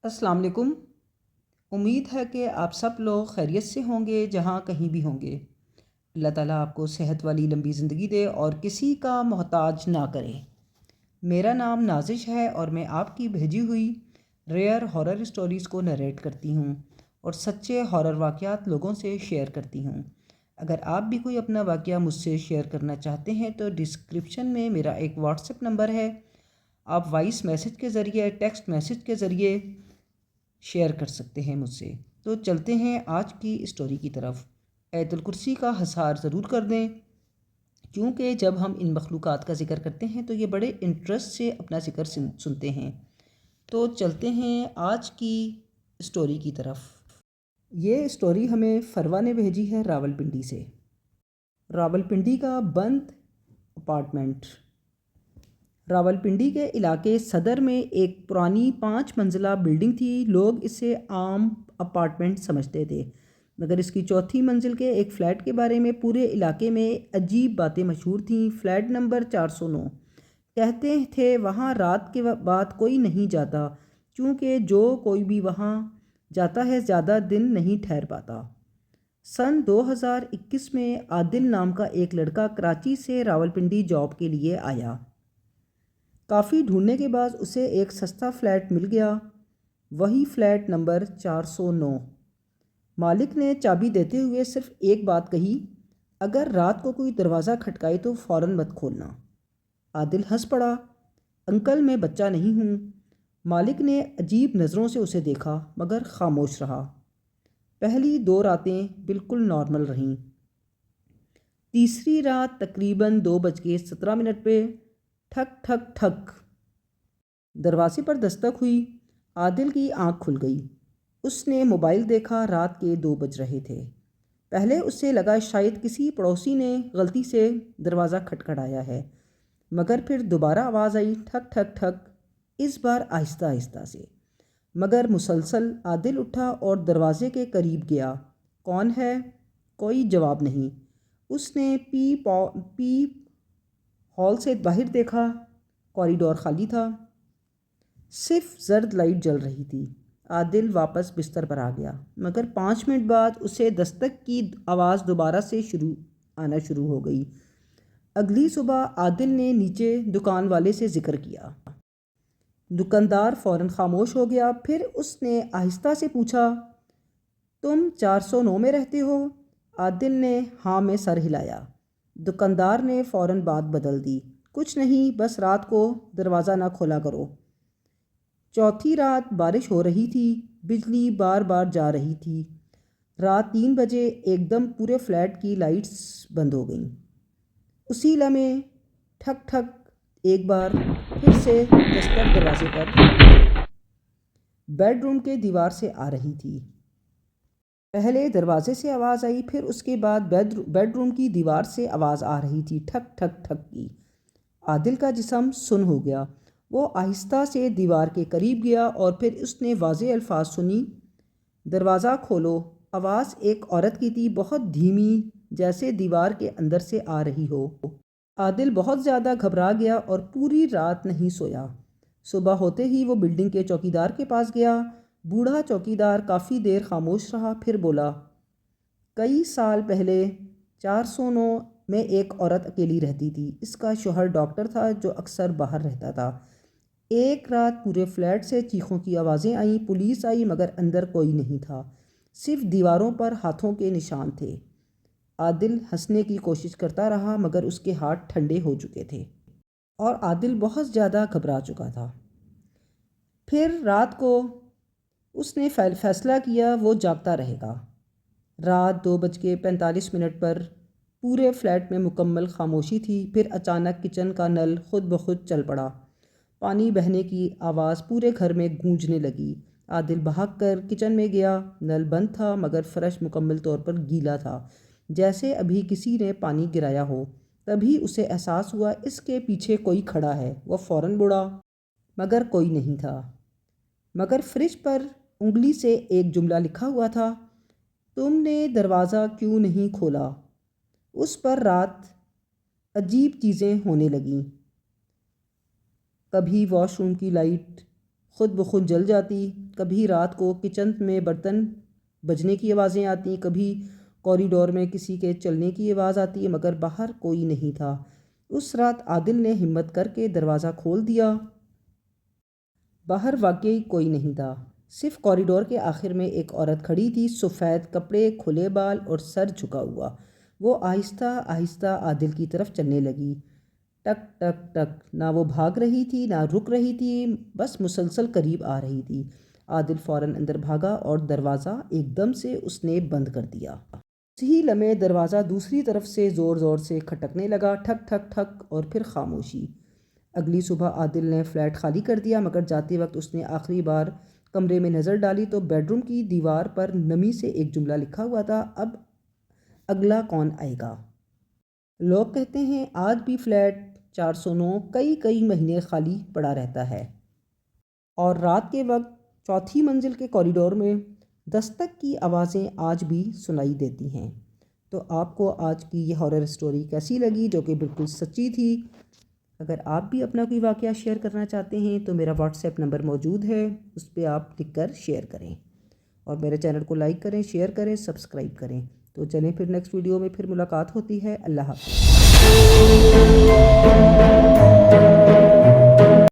السلام علیکم۔ امید ہے کہ آپ سب لوگ خیریت سے ہوں گے جہاں کہیں بھی ہوں گے۔ اللہ تعالیٰ آپ کو صحت والی لمبی زندگی دے اور کسی کا محتاج نہ کرے۔ میرا نام نازش ہے اور میں آپ کی بھیجی ہوئی ریئر ہارر سٹوریز کو نریٹ کرتی ہوں اور سچے ہارر واقعات لوگوں سے شیئر کرتی ہوں۔ اگر آپ بھی کوئی اپنا واقعہ مجھ سے شیئر کرنا چاہتے ہیں تو ڈسکرپشن میں میرا ایک واٹس ایپ نمبر ہے، آپ وائس میسج کے ذریعے، ٹیکسٹ میسج کے ذریعے شیئر کر سکتے ہیں مجھ سے۔ تو چلتے ہیں آج کی اسٹوری کی طرف۔ آیت الکرسی کا حصار ضرور کر دیں، کیونکہ جب ہم ان مخلوقات کا ذکر کرتے ہیں تو یہ بڑے انٹرسٹ سے اپنا ذکر سنتے ہیں۔ تو چلتے ہیں آج کی اسٹوری کی طرف۔ یہ اسٹوری ہمیں فروا نے بھیجی ہے راولپنڈی سے۔ راولپنڈی کا بند اپارٹمنٹ۔ راولپنڈی کے علاقے صدر میں ایک پرانی 5 منزلہ بلڈنگ تھی۔ لوگ اسے عام اپارٹمنٹ سمجھتے تھے، مگر اس کی چوتھی منزل کے ایک فلیٹ کے بارے میں پورے علاقے میں عجیب باتیں مشہور تھیں۔ فلیٹ نمبر 409 کہتے تھے وہاں رات کے بعد کوئی نہیں جاتا، کیونکہ جو کوئی بھی وہاں جاتا ہے زیادہ دن نہیں ٹھہر پاتا۔ سن 2021 میں عادل نام کا ایک لڑکا کراچی سے راولپنڈی جاب کے لیے آیا۔ کافی ڈھونڈنے کے بعد اسے ایک سستا فلیٹ مل گیا، وہی فلیٹ نمبر 409۔ مالک نے چابی دیتے ہوئے صرف ایک بات کہی، اگر رات کو کوئی دروازہ کھٹکائے تو فوراً مت کھولنا۔ عادل ہنس پڑا، انکل میں بچہ نہیں ہوں۔ مالک نے عجیب نظروں سے اسے دیکھا مگر خاموش رہا۔ پہلی 2 راتیں بالکل نارمل رہیں۔ تیسری رات تقریباً 2:17 پہ ٹھک ٹھک ٹھک دروازے پر دستک ہوئی۔ عادل کی آنکھ کھل گئی۔ اس نے موبائل دیکھا، رات کے 2 بج رہے تھے۔ پہلے اسے لگا شاید کسی پڑوسی نے غلطی سے دروازہ کھٹکھٹایا ہے، مگر پھر دوبارہ آواز آئی، ٹھک ٹھک ٹھک، اس بار آہستہ آہستہ سے مگر مسلسل۔ عادل اٹھا اور دروازے کے قریب گیا۔ کون ہے؟ کوئی جواب نہیں۔ اس نے پی ہال سے باہر دیکھا، کوریڈور خالی تھا، صرف زرد لائٹ جل رہی تھی۔ عادل واپس بستر پر آ گیا، مگر 5 منٹ بعد اسے دستک کی آواز دوبارہ سے آنا شروع ہو گئی۔ اگلی صبح عادل نے نیچے دکان والے سے ذکر کیا۔ دکاندار فوراً خاموش ہو گیا۔ پھر اس نے آہستہ سے پوچھا، تم 409 میں رہتے ہو؟ عادل نے ہاں میں سر ہلایا۔ دکاندار نے فوراً بات بدل دی، کچھ نہیں، بس رات کو دروازہ نہ کھولا کرو۔ چوتھی رات بارش ہو رہی تھی، بجلی بار بار جا رہی تھی۔ رات 3 بجے ایک دم پورے فلیٹ کی لائٹس بند ہو گئیں۔ اسی لمحے ٹھک ٹھک ایک بار پھر سے دستک دروازے پر بیڈ روم کے دیوار سے آ رہی تھی۔ پہلے دروازے سے آواز آئی، پھر اس کے بعد بیڈ روم کی دیوار سے آواز آ رہی تھی، ٹھک ٹھک ٹھک کی۔ عادل کا جسم سن ہو گیا۔ وہ آہستہ سے دیوار کے قریب گیا اور پھر اس نے واضح الفاظ سنی، دروازہ کھولو۔ آواز ایک عورت کی تھی، بہت دھیمی، جیسے دیوار کے اندر سے آ رہی ہو۔ عادل بہت زیادہ گھبرا گیا اور پوری رات نہیں سویا۔ صبح ہوتے ہی وہ بلڈنگ کے چوکیدار کے پاس گیا۔ بوڑھا چوکیدار کافی دیر خاموش رہا، پھر بولا، کئی سال پہلے 409 میں ایک عورت اکیلی رہتی تھی۔ اس کا شوہر ڈاکٹر تھا جو اکثر باہر رہتا تھا۔ ایک رات پورے فلیٹ سے چیخوں کی آوازیں آئیں، پولیس آئی مگر اندر کوئی نہیں تھا، صرف دیواروں پر ہاتھوں کے نشان تھے۔ عادل ہنسنے کی کوشش کرتا رہا مگر اس کے ہاتھ ٹھنڈے ہو چکے تھے اور عادل بہت زیادہ گھبرا چکا تھا۔ پھر رات کو اس نے فیصلہ کیا وہ جاگتا رہے گا۔ رات 2:45 پر پورے فلیٹ میں مکمل خاموشی تھی۔ پھر اچانک کچن کا نل خود بخود چل پڑا۔ پانی بہنے کی آواز پورے گھر میں گونجنے لگی۔ عادل بھاگ کر کچن میں گیا۔ نل بند تھا مگر فرش مکمل طور پر گیلا تھا، جیسے ابھی کسی نے پانی گرایا ہو۔ تبھی اسے احساس ہوا اس کے پیچھے کوئی کھڑا ہے۔ وہ فوراً مڑا مگر کوئی نہیں تھا، مگر فریج پر انگلی سے ایک جملہ لکھا ہوا تھا، تم نے دروازہ کیوں نہیں کھولا؟ اس پر رات عجیب چیزیں ہونے لگیں۔ کبھی واش روم کی لائٹ خود بخود جل جاتی، کبھی رات کو کچن میں برتن بجنے کی آوازیں آتی، کبھی کوریڈور میں کسی کے چلنے کی آواز آتی ہے، مگر باہر کوئی نہیں تھا۔ اس رات عادل نے ہمت کر کے دروازہ کھول دیا۔ باہر واقعی کوئی نہیں تھا، صرف کوریڈور کے آخر میں ایک عورت کھڑی تھی، سفید کپڑے، کھلے بال اور سر جھکا ہوا۔ وہ آہستہ آہستہ عادل کی طرف چلنے لگی، ٹک ٹک ٹک۔ نہ وہ بھاگ رہی تھی نہ رک رہی تھی، بس مسلسل قریب آ رہی تھی۔ عادل فوراً اندر بھاگا اور دروازہ ایک دم سے اس نے بند کر دیا۔ اسی لمحے دروازہ دوسری طرف سے زور زور سے کھٹکنے لگا، ٹھک ٹھک ٹھک، اور پھر خاموشی۔ اگلی صبح عادل نے فلیٹ خالی کر دیا، مگر جاتے وقت اس نے آخری بار کمرے میں نظر ڈالی تو بیڈ روم کی دیوار پر نمی سے ایک جملہ لکھا ہوا تھا، اب اگلا کون آئے گا؟ لوگ کہتے ہیں آج بھی فلیٹ 409 کئی مہینے خالی پڑا رہتا ہے، اور رات کے وقت چوتھی منزل کے کوریڈور میں دستک کی آوازیں آج بھی سنائی دیتی ہیں۔ تو آپ کو آج کی یہ ہارر اسٹوری کیسی لگی، جو کہ بالکل سچی تھی؟ اگر آپ بھی اپنا کوئی واقعہ شیئر کرنا چاہتے ہیں تو میرا واٹس ایپ نمبر موجود ہے، اس پہ آپ لکھ کر شیئر کریں، اور میرے چینل کو لائک کریں، شیئر کریں، سبسکرائب کریں۔ تو چلیں پھر نیکسٹ ویڈیو میں پھر ملاقات ہوتی ہے۔ اللہ حافظ۔